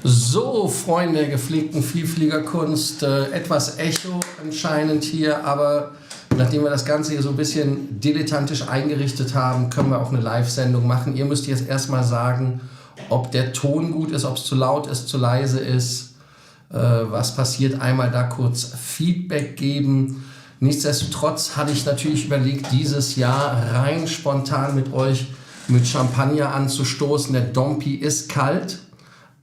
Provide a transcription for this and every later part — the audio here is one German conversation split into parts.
So, Freunde der gepflegten Vielfliegerkunst, etwas Echo anscheinend hier, aber nachdem wir das Ganze hier so ein bisschen dilettantisch eingerichtet haben, können wir auch eine Live-Sendung machen. Ihr müsst jetzt erstmal sagen, ob der Ton gut ist, ob es zu laut ist, zu leise ist, was passiert. Einmal da kurz Feedback geben. Nichtsdestotrotz hatte ich natürlich überlegt, dieses Jahr rein spontan mit euch mit Champagner anzustoßen. Der Dompi ist kalt.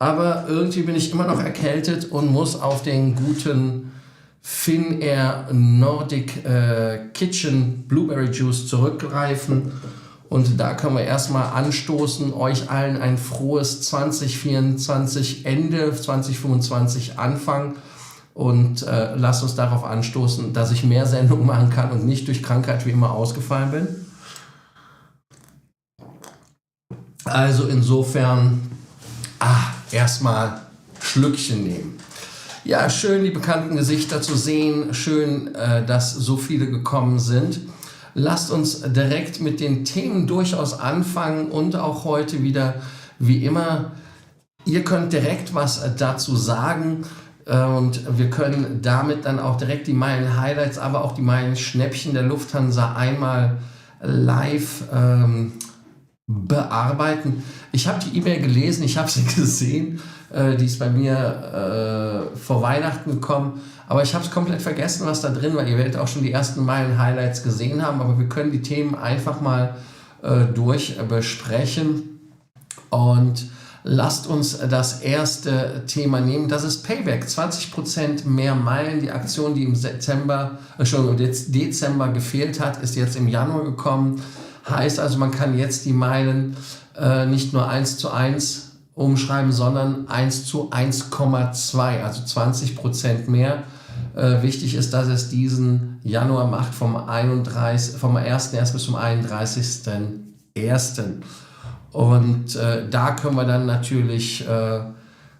Aber irgendwie bin ich immer noch erkältet und muss auf den guten Finnair Nordic Kitchen Blueberry Juice zurückgreifen. Und da können wir erstmal anstoßen, euch allen ein frohes 2024 Ende, 2025 Anfang. Und lasst uns darauf anstoßen, dass ich mehr Sendungen machen kann und nicht durch Krankheit wie immer ausgefallen bin. Also insofern... erstmal Schlückchen nehmen. Ja, schön die bekannten Gesichter zu sehen. Schön, dass so viele gekommen sind. Lasst uns direkt mit den Themen durchaus anfangen und auch heute wieder, wie immer, ihr könnt direkt was dazu sagen und wir können damit dann auch direkt die Meilen-Highlights, aber auch die Meilen-Schnäppchen der Lufthansa einmal live bearbeiten. Ich habe die E-Mail gelesen, ich habe sie gesehen, die ist bei mir vor Weihnachten gekommen, aber ich habe es komplett vergessen, was da drin war. Ihr werdet auch schon die ersten Meilen-Highlights gesehen haben, aber wir können die Themen einfach mal besprechen und lasst uns das erste Thema nehmen, das ist Payback, 20% mehr Meilen, die Aktion, die im Dezember gefehlt hat, ist jetzt im Januar gekommen. Heißt also, man kann jetzt die Meilen nicht nur 1:1 umschreiben, sondern 1:1,2, also 20% mehr. Wichtig ist, dass es diesen Januar macht, vom 1.1. bis zum 31.1. Und da können wir dann natürlich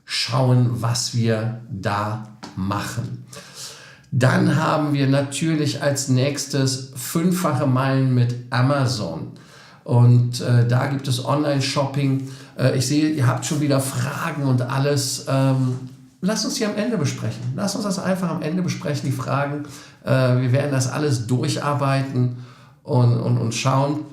schauen, was wir da machen. Dann haben wir natürlich als nächstes 5-fache Meilen mit Amazon. Und da gibt es Online-Shopping. Ich sehe, ihr habt schon wieder Fragen und alles. Lasst uns die am Ende besprechen. Lasst uns das einfach am Ende besprechen, die Fragen. Wir werden das alles durcharbeiten und schauen,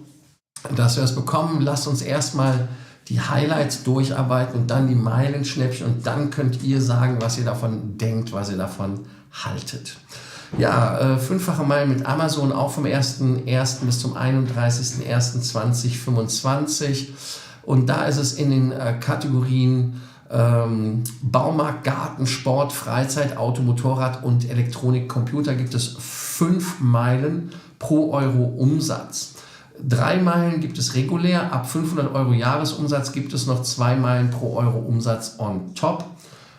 dass wir es bekommen. Lasst uns erstmal die Highlights durcharbeiten und dann die Meilenschnäppchen. Und dann könnt ihr sagen, was ihr davon denkt, was ihr davon haltet. Ja, 5-fache Meilen mit Amazon, auch vom 1.1. bis zum 31.01.2025. Und da ist es in den Kategorien Baumarkt, Garten, Sport, Freizeit, Auto, Motorrad und Elektronik, Computer gibt es 5 Meilen pro Euro Umsatz. 3 Meilen gibt es regulär, ab 500 Euro Jahresumsatz gibt es noch 2 Meilen pro Euro Umsatz on top.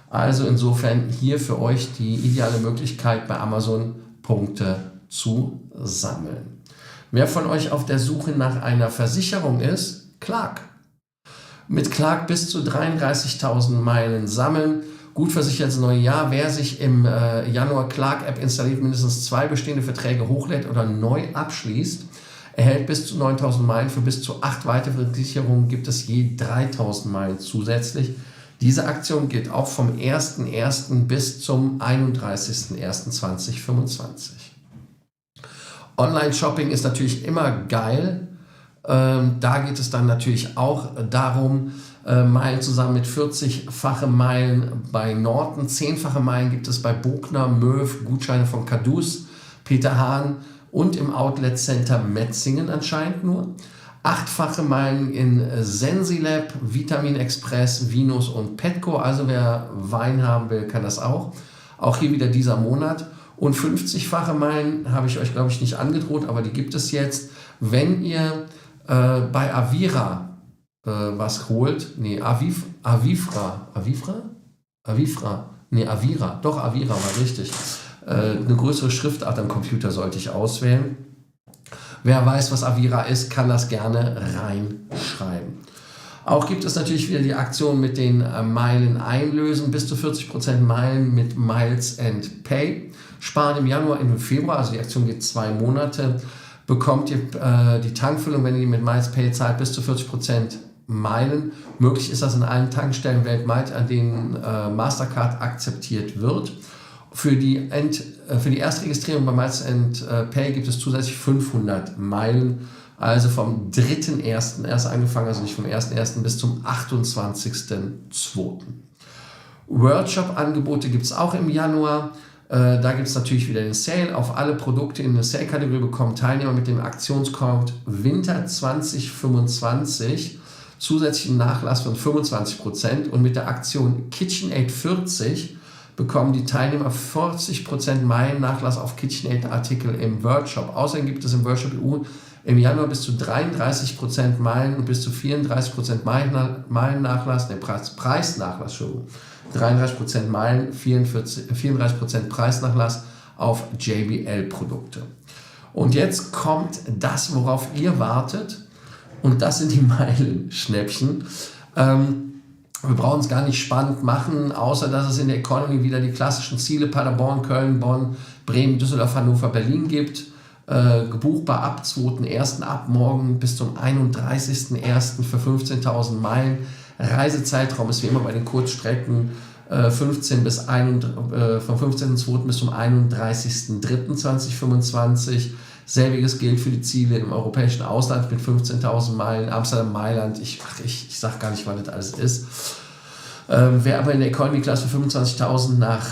Also insofern hier für euch die ideale Möglichkeit, bei Amazon Punkte zu sammeln. Wer von euch auf der Suche nach einer Versicherung ist, Clark. Mit Clark bis zu 33.000 Meilen sammeln. Gut versichertes neue Jahr. Wer sich im Januar Clark-App installiert, mindestens 2 bestehende Verträge hochlädt oder neu abschließt, erhält bis zu 9.000 Meilen. Für bis zu 8 weitere Versicherungen gibt es je 3.000 Meilen zusätzlich. Diese Aktion gilt auch vom 1.1. bis zum 31.01.2025. Online-Shopping ist natürlich immer geil. Da geht es dann natürlich auch darum, Meilen zusammen mit 40-fache Meilen bei Norton, 10-fache Meilen gibt es bei Bogner, Möw, Gutscheine von Cadus, Peter Hahn und im Outlet Center Metzingen anscheinend nur. 8-fache Meilen in Sensilab, Vitamin Express, Vinus und Petco. Also wer Wein haben will, kann das auch. Auch hier wieder dieser Monat. Und 50-fache Meilen habe ich euch, glaube ich, nicht angedroht, aber die gibt es jetzt. Wenn ihr bei Avira was holt, Avira, war richtig. Eine größere Schriftart am Computer sollte ich auswählen. Wer weiß, was Avira ist, kann das gerne reinschreiben. Auch gibt es natürlich wieder die Aktion mit den Meilen einlösen. Bis zu 40% Meilen mit Miles and Pay. Sparen im Januar und im Februar, also die Aktion geht 2 Monate. Bekommt ihr die Tankfüllung, wenn ihr die mit Miles Pay zahlt, bis zu 40% Meilen. Möglich ist das in allen Tankstellen weltweit, an denen Mastercard akzeptiert wird. Für die Erstregistrierung bei Miles & Pay gibt es zusätzlich 500 Meilen, also vom 3.1. erst angefangen, also nicht vom 1.1. bis zum 28.2. Worldshop-Angebote gibt es auch im Januar. Da gibt es natürlich wieder den Sale. Auf alle Produkte in der Sale-Kategorie bekommen Teilnehmer mit dem Aktionscode Winter 2025 zusätzlichen Nachlass von 25% und mit der Aktion KitchenAid 40 bekommen die Teilnehmer 40% Meilennachlass auf KitchenAid-Artikel im Worldshop. Außerdem gibt es im Worldshop EU im Januar bis zu 33% Meilen und bis zu 34% Meilennachlass, Preisnachlass, Entschuldigung. 33% Meilen, 34% Preisnachlass auf JBL-Produkte. Und jetzt kommt das, worauf ihr wartet, und das sind die Meilenschnäppchen. Wir brauchen es gar nicht spannend machen, außer dass es in der Economy wieder die klassischen Ziele Paderborn, Köln, Bonn, Bremen, Düsseldorf, Hannover, Berlin gibt. Gebuchbar ab 2.1. ab morgen bis zum 31.1. für 15.000 Meilen. Reisezeitraum ist wie immer bei den Kurzstrecken vom 15.2. bis zum 31.3.2025. Selbiges gilt für die Ziele im europäischen Ausland mit 15.000 Meilen, Amsterdam, Mailand, ich sag gar nicht, wann das alles ist. Wer aber in der Economy Class für 25.000 nach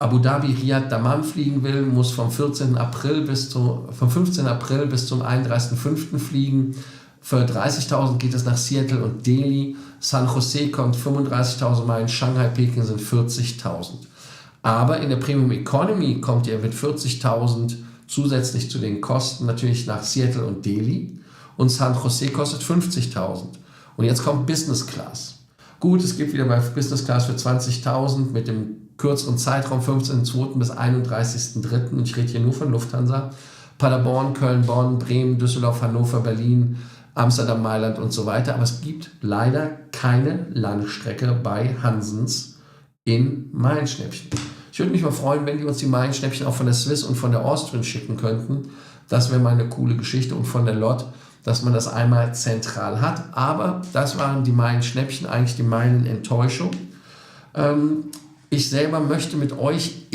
Abu Dhabi, Riyadh, Dammam fliegen will, muss vom 15. April bis zum 31.05. fliegen. Für 30.000 geht es nach Seattle und Delhi. San Jose kommt 35.000 Meilen, Shanghai, Peking sind 40.000. Aber in der Premium Economy kommt ihr mit 40.000 zusätzlich zu den Kosten natürlich nach Seattle und Delhi. Und San Jose kostet 50.000. Und jetzt kommt Business Class. Gut, es gibt wieder bei Business Class für 20.000 mit dem kürzeren Zeitraum 15.02. bis 31.03. Und ich rede hier nur von Lufthansa. Paderborn, Köln, Bonn, Bremen, Düsseldorf, Hannover, Berlin, Amsterdam, Mailand und so weiter. Aber es gibt leider keine Langstrecke bei Hansens in Meilenschnäppchen. Ich würde mich mal freuen, wenn die uns die Meilenschnäppchen auch von der Swiss und von der Austrian schicken könnten. Das wäre mal eine coole Geschichte. Und von der LOT, dass man das einmal zentral hat. Aber das waren die Meilenschnäppchen, eigentlich die Meilenenttäuschung. Ich selber möchte mit euch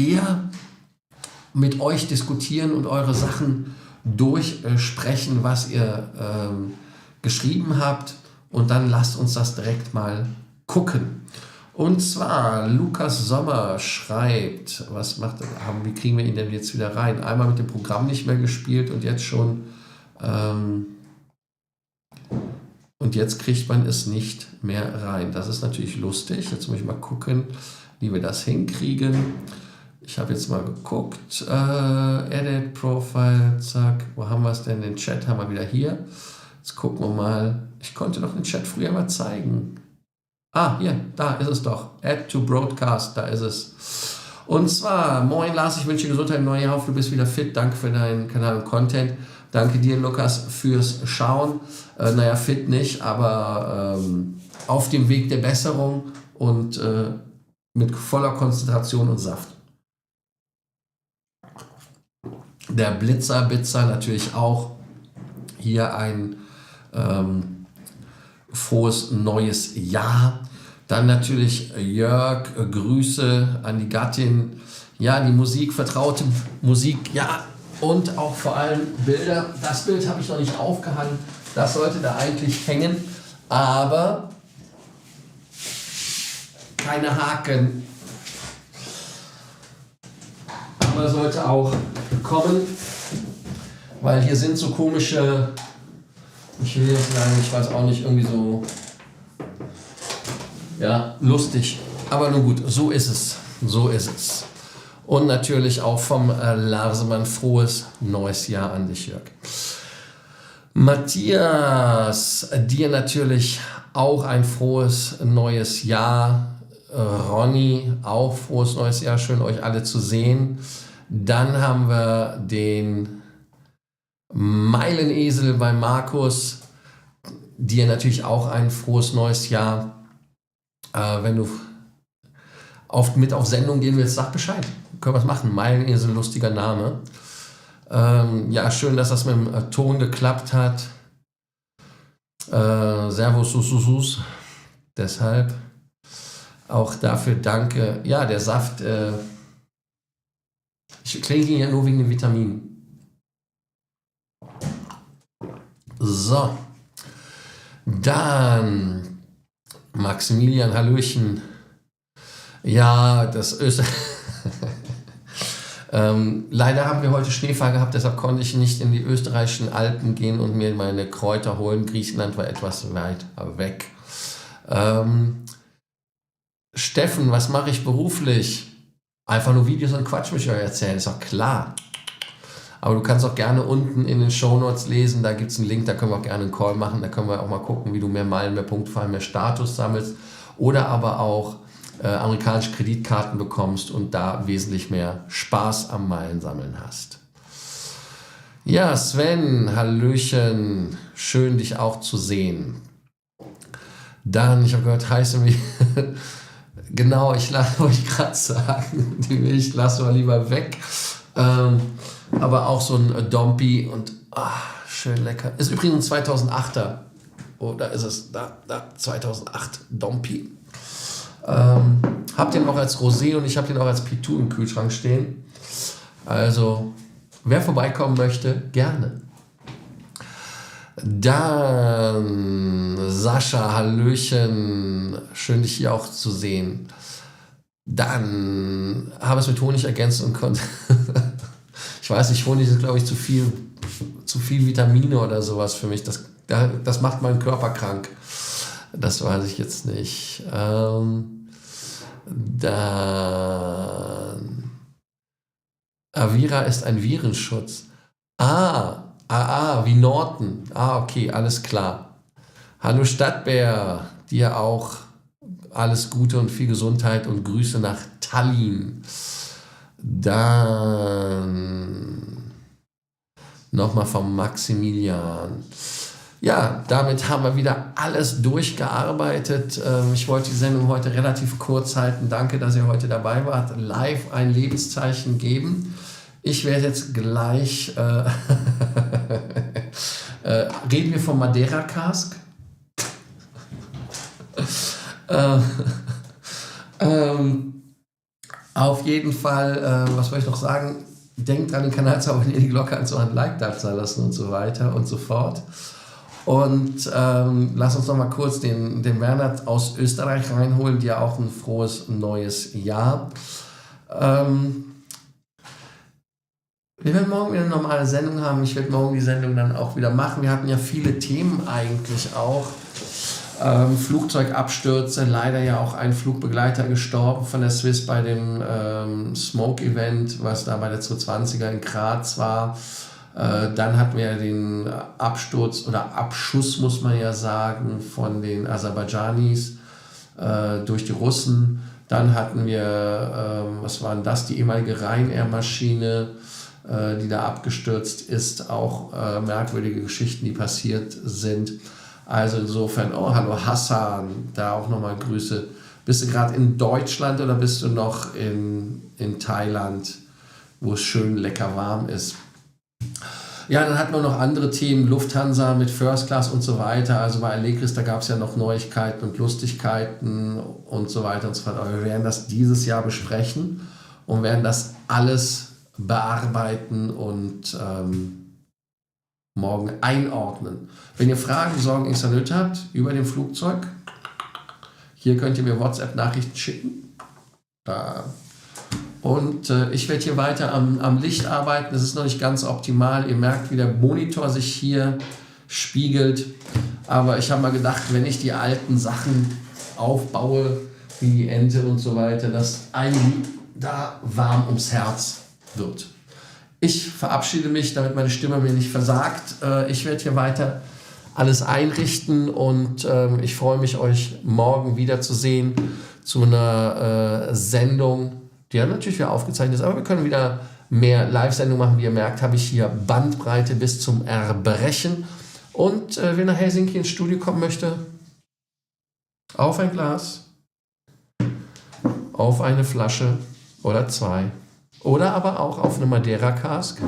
diskutieren und eure Sachen durchsprechen, was ihr geschrieben habt. Und dann lasst uns das direkt mal gucken. Und zwar, Lukas Sommer schreibt, wie kriegen wir ihn denn jetzt wieder rein? Einmal mit dem Programm nicht mehr gespielt und jetzt schon, und jetzt kriegt man es nicht mehr rein. Das ist natürlich lustig. Jetzt muss ich mal gucken, wie wir das hinkriegen. Ich habe jetzt mal geguckt, Edit, Profile, zack, wo haben wir es denn? Den Chat haben wir wieder hier. Jetzt gucken wir mal, ich konnte doch den Chat früher mal zeigen. Ah, hier, da ist es doch. Add to Broadcast, da ist es. Und zwar, moin Lars, ich wünsche dir Gesundheit im neuen Jahr, hoffe du bist wieder fit. Danke für deinen Kanal und Content. Danke dir, Lukas, fürs Schauen. Fit nicht, aber auf dem Weg der Besserung und mit voller Konzentration und Saft. Der Blitzer natürlich auch. Hier ein frohes neues Jahr. Dann natürlich Jörg, Grüße an die Gattin. Ja, die Musik, vertraute Musik, ja, und auch vor allem Bilder. Das Bild habe ich noch nicht aufgehangen. Das sollte da eigentlich hängen, aber keine Haken. Aber sollte auch kommen, weil hier sind so komische, ich will jetzt sagen, ich weiß auch nicht, irgendwie so, ja, lustig. Aber nun gut, so ist es. So ist es. Und natürlich auch vom Larsemann frohes neues Jahr an dich, Jörg. Matthias, dir natürlich auch ein frohes neues Jahr. Ronny, auch frohes neues Jahr. Schön, euch alle zu sehen. Dann haben wir den Meilenesel bei Markus. Dir natürlich auch ein frohes neues Jahr. Wenn du mit auf Sendung gehen willst, sag Bescheid. Können wir es machen. Meilenesel, lustiger Name. Ja, schön, dass das mit dem Ton geklappt hat. Servus, sus. Deshalb auch dafür danke. Ja, der Saft, ich trinke ihn ja nur wegen den Vitaminen. So. Dann Maximilian, Hallöchen. Ja, das Österreich. Leider haben wir heute Schneefall gehabt, deshalb konnte ich nicht in die österreichischen Alpen gehen und mir meine Kräuter holen. Griechenland war etwas weit weg. Steffen, was mache ich beruflich? Einfach nur Videos und Quatsch mit euch erzählen, ist doch klar. Aber du kannst auch gerne unten in den Shownotes lesen, da gibt es einen Link, da können wir auch gerne einen Call machen, da können wir auch mal gucken, wie du mehr Meilen, mehr Punktfallen, mehr Status sammelst oder aber auch amerikanische Kreditkarten bekommst und da wesentlich mehr Spaß am Meilensammeln hast. Ja, Sven, Hallöchen, schön dich auch zu sehen. Dann, ich habe gehört, heiße mich, genau, wollte ich gerade sagen, die Milch lassen wir lieber weg. Aber auch so ein Dompi und schön lecker. Ist übrigens ein 2008er. Oh, da ist es, da 2008 Dompi. Hab den auch als Rosé und ich habe den auch als Pitou im Kühlschrank stehen. Also, wer vorbeikommen möchte, gerne. Dann Sascha, Hallöchen, schön dich hier auch zu sehen. Dann habe es mit Honig ergänzt und konnte, ich weiß nicht, Honig ist glaube ich zu viel Vitamine oder sowas für mich, das macht meinen Körper krank. Das weiß ich jetzt nicht. Dann Avira ist ein Virenschutz. Wie Norton. Okay, alles klar. Hallo Stadtbär, dir auch alles Gute und viel Gesundheit und Grüße nach Tallinn. Dann nochmal vom Maximilian. Ja, damit haben wir wieder alles durchgearbeitet. Ich wollte die Sendung heute relativ kurz halten. Danke, dass ihr heute dabei wart. Live ein Lebenszeichen geben. Ich werde jetzt gleich reden wir vom Madeira Cask. Auf jeden Fall, was wollte ich noch sagen? Denkt dran, den Kanal zu abonnieren, die Glocke anzumachen, Like da zu lassen und so weiter und so fort. Und lass uns noch mal kurz den Werner aus Österreich reinholen, dir auch ein frohes neues Jahr. Wir werden morgen wieder eine normale Sendung haben. Ich werde morgen die Sendung dann auch wieder machen. Wir hatten ja viele Themen eigentlich auch. Flugzeugabstürze, leider ja auch ein Flugbegleiter gestorben von der Swiss bei dem Smoke-Event, was da bei der 220er in Graz war. Dann hatten wir den Absturz oder Abschuss, muss man ja sagen, von den Aserbaidschanis durch die Russen. Dann hatten wir, was war denn das, die ehemalige Ryanair-Maschine, die da abgestürzt ist. Auch merkwürdige Geschichten, die passiert sind. Also insofern, hallo Hassan, da auch nochmal Grüße. Bist du gerade in Deutschland oder bist du noch in Thailand, wo es schön lecker warm ist? Ja, dann hatten wir noch andere Themen, Lufthansa mit First Class und so weiter. Also bei Allegris, da gab es ja noch Neuigkeiten und Lustigkeiten und so weiter und so fort. Aber wir werden das dieses Jahr besprechen und werden das alles bearbeiten und morgen einordnen. Wenn ihr Fragen, Sorgen, Ängste, Nöte habt über dem Flugzeug, hier könnt ihr mir WhatsApp-Nachrichten schicken. Und ich werde hier weiter am Licht arbeiten. Es ist noch nicht ganz optimal. Ihr merkt, wie der Monitor sich hier spiegelt. Aber ich habe mal gedacht, wenn ich die alten Sachen aufbaue, wie die Ente und so weiter, dass einem da warm ums Herz wird. Ich verabschiede mich, damit meine Stimme mir nicht versagt. Ich werde hier weiter alles einrichten und ich freue mich, euch morgen wiederzusehen zu einer Sendung, die ja natürlich wieder aufgezeichnet ist, aber wir können wieder mehr Live-Sendungen machen. Wie ihr merkt, habe ich hier Bandbreite bis zum Erbrechen. Und wer nach Helsinki ins Studio kommen möchte, auf ein Glas, auf eine Flasche oder 2 oder aber auch auf eine Madeira Cask.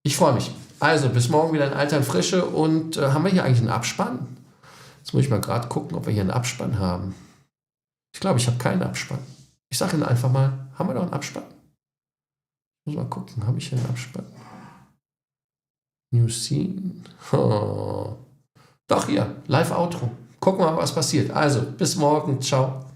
Ich freue mich. Also, bis morgen wieder in alter Frische. Und haben wir hier eigentlich einen Abspann? Jetzt muss ich mal gerade gucken, ob wir hier einen Abspann haben. Ich glaube, ich habe keinen Abspann. Ich sage Ihnen einfach mal, haben wir noch einen Abspann? Ich muss mal gucken, habe ich hier einen Abspann? New Scene. Oh. Doch, hier, Live-Outro. Gucken wir mal, was passiert. Also, bis morgen. Ciao.